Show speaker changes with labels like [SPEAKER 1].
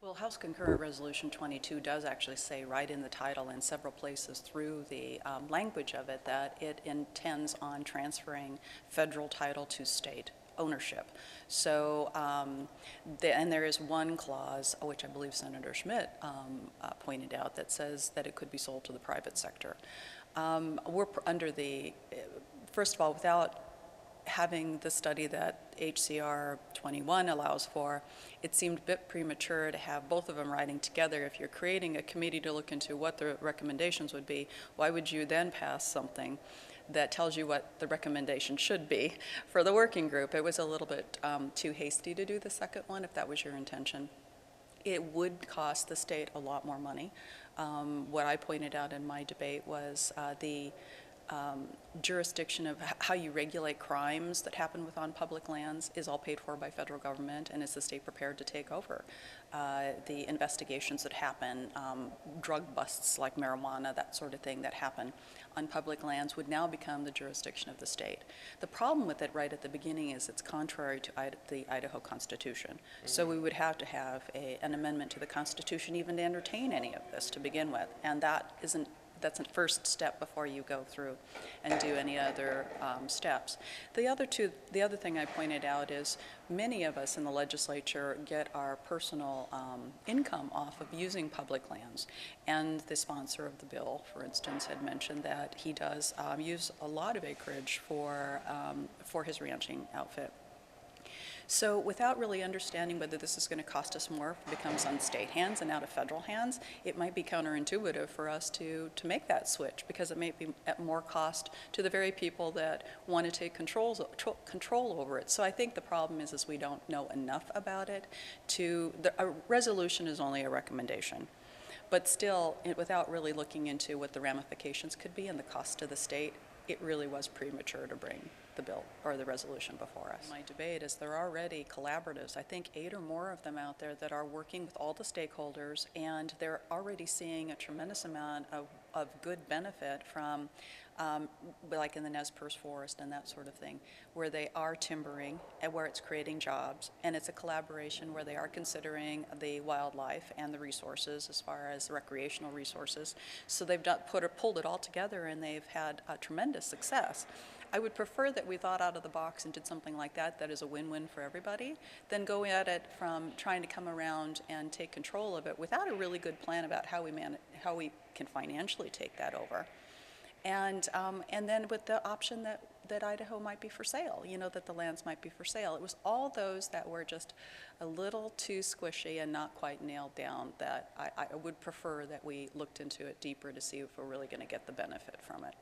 [SPEAKER 1] Well, House Concurrent Resolution 22 does actually say right in the title in several places through the language of it that it intends on transferring federal title to state ownership. So, and there is one clause, which I believe Senator Schmidt pointed out, that says that it could be sold to the private sector. We're under the, first of all, without having the study that HCR 21 allows for, it seemed a bit premature to have both of them writing together. If you're creating a committee to look into what the recommendations would be, why would you then pass something that tells you what the recommendation should be for the working group? It was a little bit too hasty to do the second one, if that was your intention. It would cost the state a lot more money. What I pointed out in my debate was the jurisdiction of how you regulate crimes that happen on public lands is all paid for by federal government, and is the state prepared to take over the investigations that happen, drug busts like marijuana, that sort of thing that happen on public lands would now become the jurisdiction of the state. The problem with it right at the beginning is it's contrary to the Idaho Constitution. So we would have to have an amendment to the Constitution even to entertain any of this to begin with, and that's a first step before you go through and do any other steps. The other thing I pointed out is many of us in the legislature get our personal income off of using public lands. And the sponsor of the bill, for instance, had mentioned that he does use a lot of acreage for his ranching outfit. So without really understanding whether this is going to cost us more if it becomes on state hands and out of federal hands, it might be counterintuitive for us to make that switch, because it may be at more cost to the very people that want to take control over it. So I think the problem is we don't know enough about it. A resolution is only a recommendation. But still, without really looking into what the ramifications could be and the cost to the state, it really was premature to bring the bill or the resolution before us. My debate is there are already collaboratives, I think 8 or more of them out there, that are working with all the stakeholders, and they're already seeing a tremendous amount of good benefit from, like in the Nez Perce Forest and that sort of thing, where they are timbering and where it's creating jobs, and it's a collaboration where they are considering the wildlife and the resources as far as recreational resources. So they've pulled it all together, and they've had a tremendous success. I would prefer that we thought out of the box and did something like that is a win-win for everybody, than go at it from trying to come around and take control of it without a really good plan about how we can financially take that over. And then with the option that Idaho might be for sale, that the lands might be for sale. It was all those that were just a little too squishy and not quite nailed down that I would prefer that we looked into it deeper to see if we're really going to get the benefit from it.